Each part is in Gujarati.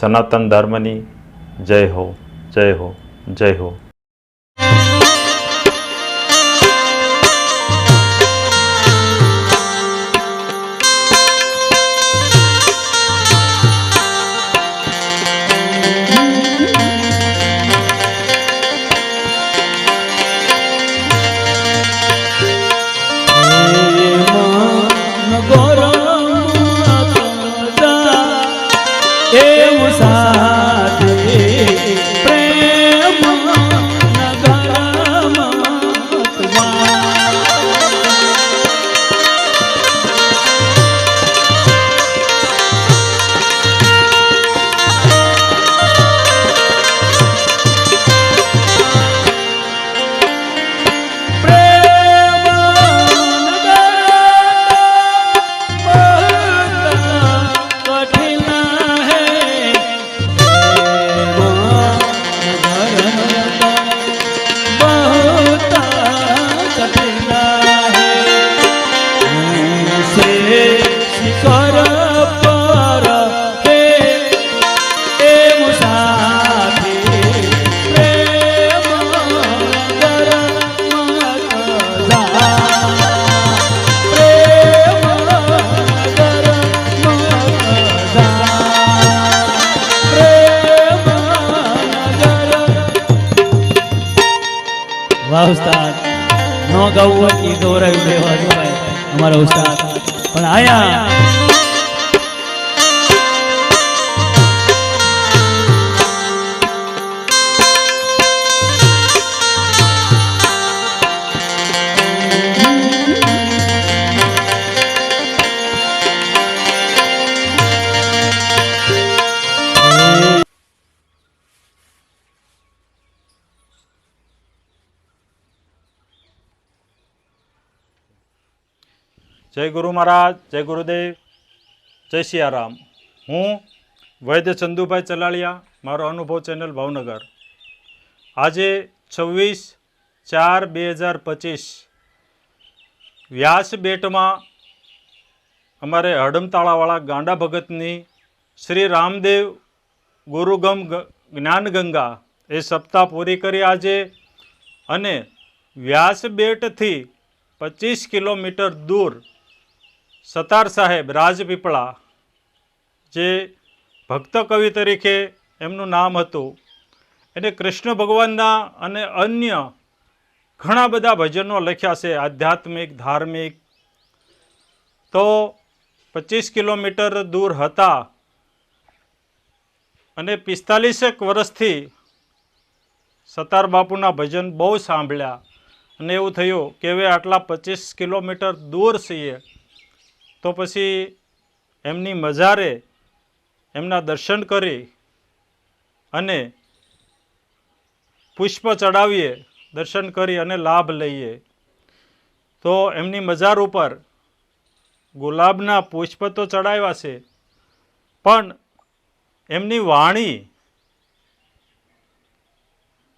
સનાતન ધર્મની જય હો, જય હો, જય હો. ઉસ્તાદ નો ગાવું હોય એ ગૌરવ લેવા ભાઈ અમારા ઉસ્તાદ પણ આયા જય ગુરુ મહારાજ, જય ગુરુદેવ, જય સિયારામ. હું વૈદ્ય ચંદુભાઈ ચલાળિયા, મારો અનુભવ ચેનલ ભાવનગર. આજે 26/4/2025 વ્યાસ બેટમાં અમારે હડમતાળાવાળા ગાંડા ભગતની શ્રી રામદેવ ગુરુગમ જ્ઞાનગંગા એ સપ્તાહ પૂરી કરી આજે, અને વ્યાસ બેટથી 25 કિલોમીટર દૂર સતાર સાહેબ રાજપીપળા, જે ભક્ત કવિ તરીકે એમનું નામ હતું, એને કૃષ્ણ ભગવાનના અને અન્ય ઘણા બધા ભજનો લખ્યા છે, આધ્યાત્મિક, ધાર્મિક. તો 25 કિલોમીટર દૂર હતા અને 45 વર્ષથી સતાર બાપુના ભજન બહુ સાંભળ્યા, અને એવું થયું કે હવે આટલા 25 કિલોમીટર દૂર છીએ તો પછી એમની મજારે એમના દર્શન કરી અને પુષ્પ ચડાવીએ, દર્શન કરી અને લાભ લઈએ. તો એમની મજાર ઉપર ગુલાબના પુષ્પ તો ચડાવ્યા છે, પણ એમની વાણી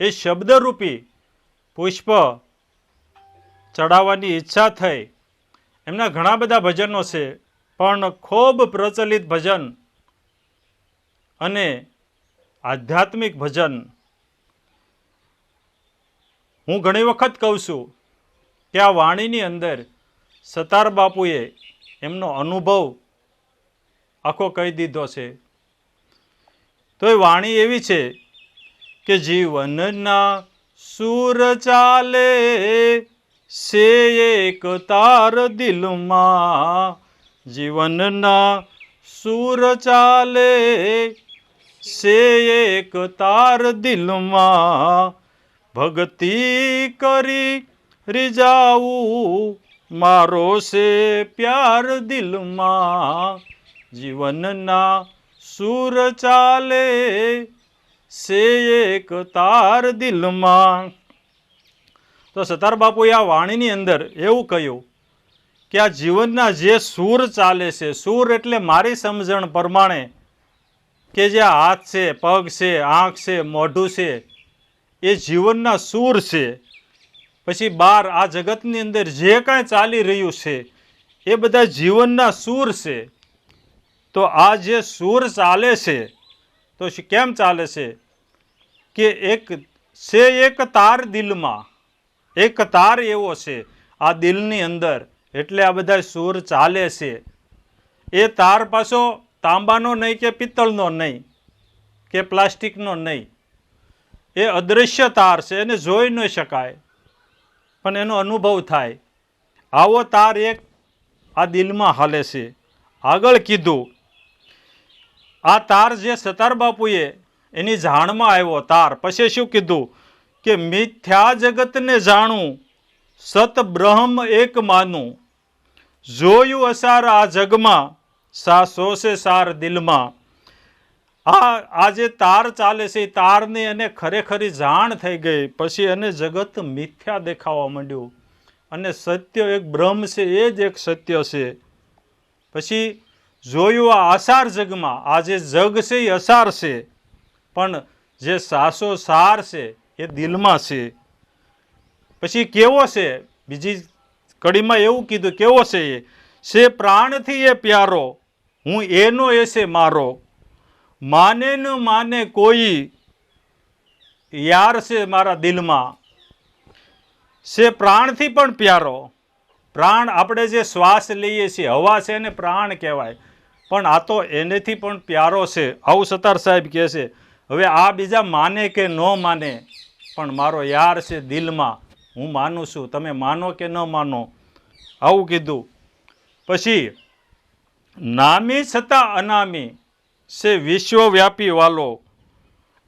એ શબ્દરૂપી પુષ્પ ચડાવવાની ઈચ્છા થઈ. એમના ઘણા બધા ભજનો છે, પણ ખૂબ પ્રચલિત ભજન અને આધ્યાત્મિક ભજન હું ઘણી વખત કહું છું કે આ વાણીની અંદર સતાર બાપુએ એમનો અનુભવ આખો કહી દીધો છે. તો એ વાણી એવી છે કે જીવનના સૂર ચાલે સે એક તાર દિલમાં, જીવનના સૂર ચાલે સે એક તાર દિલમાં, ભક્તિ કરી રીજાવું મારો સે પ્યાર દિલમાં, જીવનના સૂર ચાલે સે એક તાર દિલમાં. તો સતાર બાપુએ આ વાણીની અંદર એવું કહ્યું કે આ જીવનના જે સૂર ચાલે છે, સૂર એટલે મારી સમજણ પ્રમાણે કે જે હાથ છે, પગ છે, આંખ છે, મોઢું છે, એ જીવનના સૂર છે. પછી બહાર આ જગતની અંદર જે કાંઈ ચાલી રહ્યું છે એ બધા જીવનના સૂર છે. તો આ જે સૂર ચાલે છે તો કેમ ચાલે છે કે એક તાર દિલમાં, એક તાર એવો છે આ દિલની અંદર, એટલે આ બધા સૂર ચાલે છે. એ તાર પાછો તાંબાનો નહીં કે પિત્તળનો નહીં કે પ્લાસ્ટિકનો નહીં, એ અદૃશ્ય તાર છે, એને જોઈ ન શકાય પણ એનો અનુભવ થાય. આવો તાર એક આ દિલમાં હાલે છે. આગળ કીધું આ તાર જે સતાર બાપુએ એની જાણમાં આવ્યો તાર, પછી શું કીધું કે મિથ્યા જગતને જાણું, સત બ્રહ્મ એક માનું, જોયું અસાર આ જગમાં, સા સોસે સાર દિલમાં. આ જે તાર ચાલે છે એ તારની એને ખરેખરી જાણ થઈ ગઈ. પછી એને જગત મિથ્યા દેખાવા માંડ્યું અને સત્ય એક બ્રહ્મ છે, એ જ એક સત્ય છે. પછી જોયું આ અસાર જગમાં, આ જે જગ છે એ અસાર છે, પણ જે સાસો સાર છે એ દિલમાં છે. પછી કેવો છે, બીજી કડીમાં એવું કીધું કેવો છે, એ છે પ્રાણથી એ પ્યારો, હું એનો એ છે મારો, માને ન માને કોઈ યાર છે મારા દિલમાં. છે પ્રાણથી પણ પ્યારો. પ્રાણ આપણે જે શ્વાસ લઈએ છીએ, હવા છે એને પ્રાણ કહેવાય, પણ આ તો એનેથી પણ પ્યારો છે, આવું સતાર સાહેબ કહે છે. હવે આ બીજા માને કે ન માને, પણ મારો યાર છે દિલમાં, હું માનું છું, તમે માનો કે ન માનો, આવું કીધું. પછી નામી છતાં અનામી છે વિશ્વવ્યાપી વાલો.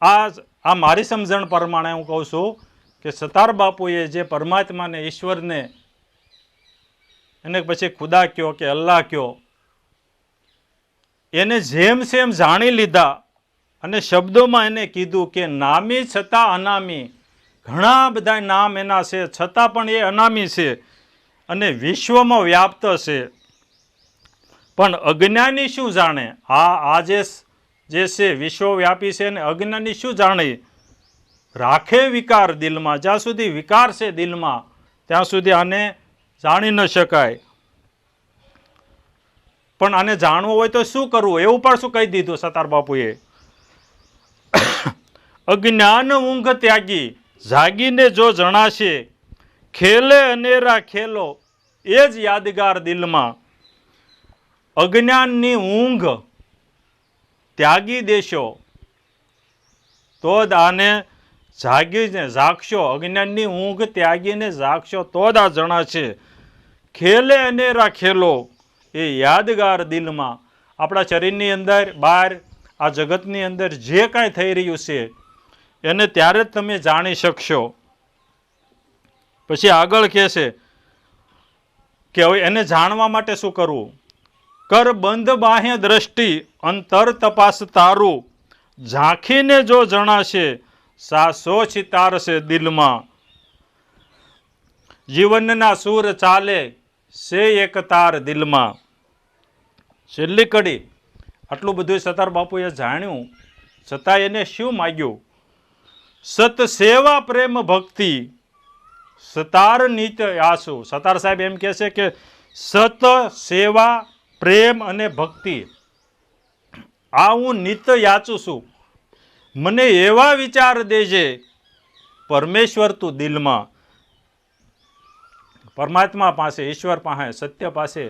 આ મારી સમજણ પ્રમાણે હું કહું છું કે સતાર બાપુએ જે પરમાત્માને, ઈશ્વરને, એને પછી ખુદા કયો કે અલ્લાહ કયો, એને જેમ સેમ જાણી લીધા અને શબ્દોમાં એને કીધું કે નામી છતાં અનામી. ઘણા બધા નામ એના છે, છતાં પણ એ અનામી છે અને વિશ્વમાં વ્યાપ્ત છે. પણ અજ્ઞાની શું જાણે? આ જે છે વિશ્વવ્યાપી છે ને અજ્ઞાની શું જાણે? રાખે વિકાર દિલમાં. જ્યાં સુધી વિકાર છે દિલમાં ત્યાં સુધી આને જાણી ન શકાય. પણ આને જાણવું હોય તો શું કરવું, એવું પણ શું કહી દીધું સતાર બાપુએ. અજ્ઞાન ઊંઘ ત્યાગી, જાગીને જો જણાશે, ખેલે અનેરા ખેલો, એ જ યાદગાર દિલમાં. અજ્ઞાનની ઊંઘ ત્યાગી દેશો તો જ આને જાગશો. અજ્ઞાનની ઊંઘ ત્યાગીને જાગશો તો જ આ જણાશે. ખેલે અનેરા ખેલો, એ યાદગાર દિલમાં. આપણા શરીરની અંદર, બહાર, આ જગતની અંદર જે કાંઈ થઈ રહ્યું છે એને ત્યારે જ તમે જાણી શકશો. પછી આગળ કહે છે કે હવે એને જાણવા માટે શું કરવું? કર બંધ બાહ્ય દ્રષ્ટિ, અંતર તપાસ તારું, ઝાંખીને જો જણાશે, સા સોચ તારશે દિલમાં. જીવનના સૂર ચાલે સે એક તાર દિલમાં. છેલ્લી કડી. આટલું બધું સતાર બાપુએ જાણ્યું, છતાં એને શું માગ્યું? સત સેવા પ્રેમ ભક્તિ, સતાર નિત્ય આસુ. સતાર સાહેબ એમ કહે છે કે સત સેવા પ્રેમ અને ભક્તિ આ હું નિત્ય યાચું છું. મને એવા વિચાર દેજે પરમેશ્વર તું દિલમાં. પરમાત્મા પાસે, ઈશ્વર પાસે, સત્ય પાસે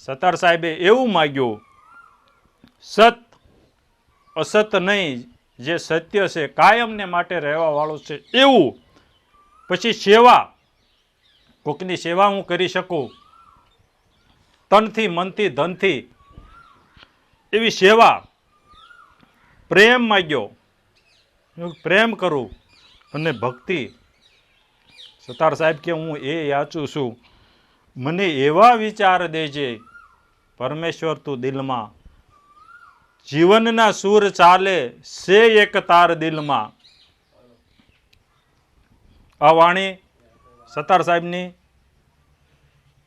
સતાર સાહેબે એવું માગ્યું. સત અસત નહીં, જે સત્ય છે કાયમને માટે રહેવા વાળું છે એવું. પછી સેવા, કોકની સેવા હું કરી શકું તનથી, મનથી, ધનથી, એવી સેવા. પ્રેમ માગ્યો, પ્રેમ કરું. અને ભક્તિ, સતાર સાહેબ કે હું એ યાચું છું, મને એવા વિચાર દેજે પરમેશ્વર તું દિલમાં. જીવનના સૂર ચાલે સે એક તાર દિલમાં. આ વાણી સતાર સાહેબની,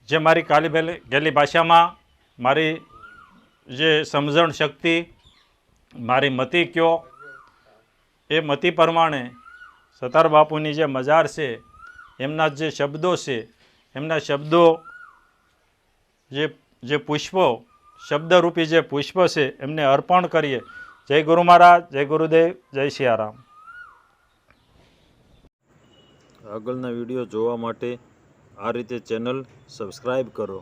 જે મારી કાલી ગેલી ભાષામાં મારી જે સમજણ શક્તિ, મારી મતિ કયો એ મતિ પ્રમાણે સતાર બાપુની જે મજાર છે, એમના જે શબ્દો છે, એમના શબ્દો જે પુષ્પો, શબ્દરૂપી જે પુષ્પ છે એમને અર્પણ કરીએ જય ગુરુ મહારાજ, જય ગુરુદેવ, જય સિયારામ. આગળના વિડીયો જોવા માટે આ રીતે ચેનલ સબસ્ક્રાઈબ કરો.